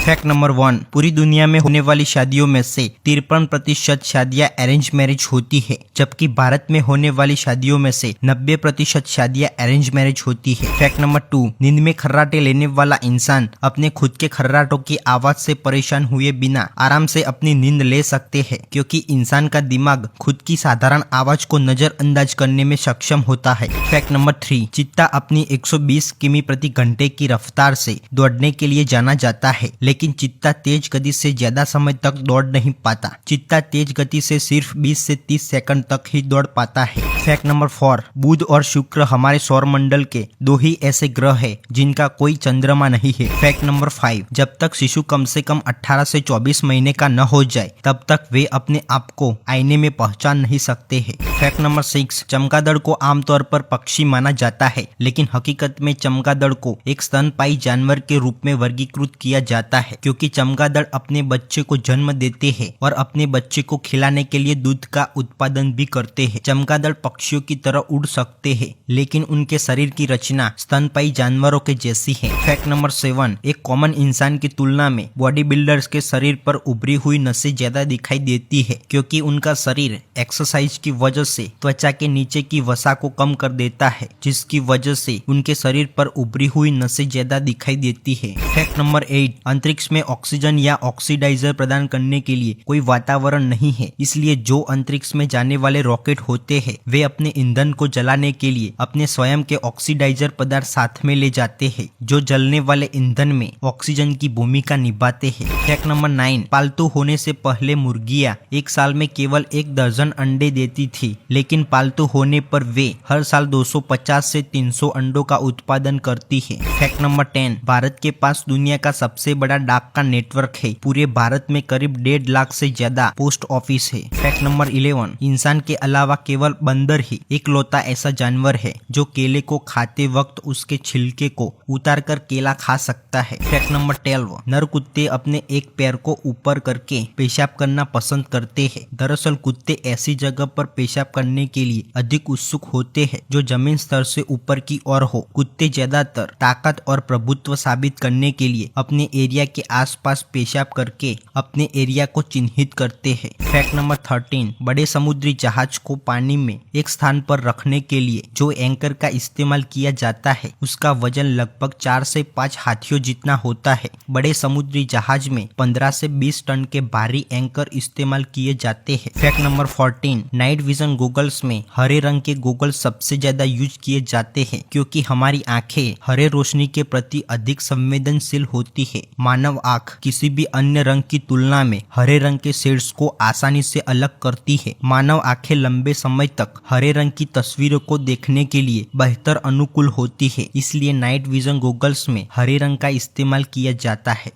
Fact number 1, पूरी दुनिया में होने वाली शादियों में से 53% शादियां अरेंज मैरिज होती है, जबकि भारत में होने वाली शादियों में से 90% शादियां अरेंज मैरिज होती है। फैक्ट नंबर 2, नींद में खर्राटे लेने वाला इंसान अपने खुद के खर्राटों की आवाज से परेशान हुए बिना आराम से अपनी नींद ले सकते हैं, क्योंकि इंसान का दिमाग खुद की साधारण आवाज को नजरअंदाज करने में सक्षम होता है। फैक्ट नंबर 3, चीता अपनी 120 किमी प्रति घंटे की रफ्तार से दौड़ने के लिए जाना जाता है, लेकिन चीता तेज गति से ज्यादा समय तक दौड़ नहीं पाता। चीता तेज गति से सिर्फ 20 से 30 सेकंड तक ही दौड़ पाता है। फैक्ट नंबर 4, बुध और शुक्र हमारे सौर मंडल के 2 ही ऐसे ग्रह है जिनका कोई चंद्रमा नहीं है। फैक्ट नंबर 5, जब तक शिशु कम से कम 18 से 24 महीने का न हो जाए तब तक वे अपने आप को आईने में पहचान नहीं सकते हैं। फैक्ट नंबर 6, चमगादड़ को आमतौर पर पक्षी माना जाता है, लेकिन हकीकत में चमगादड़ को एक स्तनपायी जानवर के रूप में वर्गीकृत किया जाता है, क्योंकि चमगादड़ अपने बच्चे को जन्म देते हैं और अपने बच्चे को खिलाने के लिए दूध का उत्पादन भी करते हैं। चमगादड़ पक्षियों की तरह उड़ सकते हैं, लेकिन उनके शरीर की रचना स्तनपायी जानवरों के जैसी है। फैक्ट नंबर 7, एक कॉमन इंसान की तुलना में बॉडी बिल्डर्स के शरीर पर उभरी हुई नसें ज्यादा दिखाई देती है, क्योंकि उनका शरीर एक्सरसाइज की वजह से त्वचा के नीचे की वसा को कम कर देता है, जिसकी वजह से उनके शरीर पर उभरी हुई नसें ज्यादा दिखाई देती है। फैक्ट नंबर 8, अंतरिक्ष में ऑक्सीजन या ऑक्सीडाइजर प्रदान करने के लिए कोई वातावरण नहीं है, इसलिए जो अंतरिक्ष में जाने वाले रॉकेट होते हैं वे अपने ईंधन को जलाने के लिए अपने स्वयं के ऑक्सीडाइजर पदार्थ साथ में ले जाते हैं, जो जलने वाले ईंधन में ऑक्सीजन की भूमिका निभाते हैं। फैक्ट नंबर 9, पालतू होने से पहले मुर्गियां एक साल में केवल 1 दर्जन अंडे देती थी, लेकिन पालतू होने पर वे हर साल 250 से 300 अंडों का उत्पादन करती है। फैक्ट नंबर 10, भारत के पास दुनिया का सबसे बड़ा डाक का नेटवर्क है। पूरे भारत में करीब 1.5 लाख से ज्यादा पोस्ट ऑफिस है। फैक्ट नंबर 11, इंसान के अलावा केवल बंदर ही इकलौता ऐसा जानवर है जो केले को खाते वक्त उसके छिलके को उतारकर केला खा सकता है। फैक्ट नंबर 12, नर कुत्ते अपने एक पैर को ऊपर करके पेशाब करना पसंद करते हैं। दरअसल कुत्ते ऐसी जगह पर पेशाब करने के लिए अधिक उत्सुक होते हैं जो जमीन स्तर से ऊपर की ओर हो। कुत्ते ज्यादातर ताकत और प्रभुत्व साबित करने के लिए अपने एरिया के आसपास पेशाब करके अपने एरिया को चिन्हित करते हैं। फैक्ट नंबर 13, बड़े समुद्री जहाज को पानी में एक स्थान पर रखने के लिए जो एंकर का इस्तेमाल किया जाता है उसका वजन लगभग 4 से 5 हाथियों जितना होता है। बड़े समुद्री जहाज में 15 से 20 टन के भारी एंकर इस्तेमाल किए जाते हैं। Fact number 14, night vision goggles में हरे रंग के गॉगल्स सबसे ज्यादा यूज किए जाते हैं, क्योंकि हमारी आंखें हरे रोशनी के प्रति अधिक संवेदनशील होती है। मानव आंख किसी भी अन्य रंग की तुलना में हरे रंग के शेड्स को आसानी से अलग करती है। मानव आंखें लंबे समय तक हरे रंग की तस्वीरों को देखने के लिए बेहतर अनुकूल होती है, इसलिए नाइट विजन गॉगल्स में हरे रंग का इस्तेमाल किया जाता है।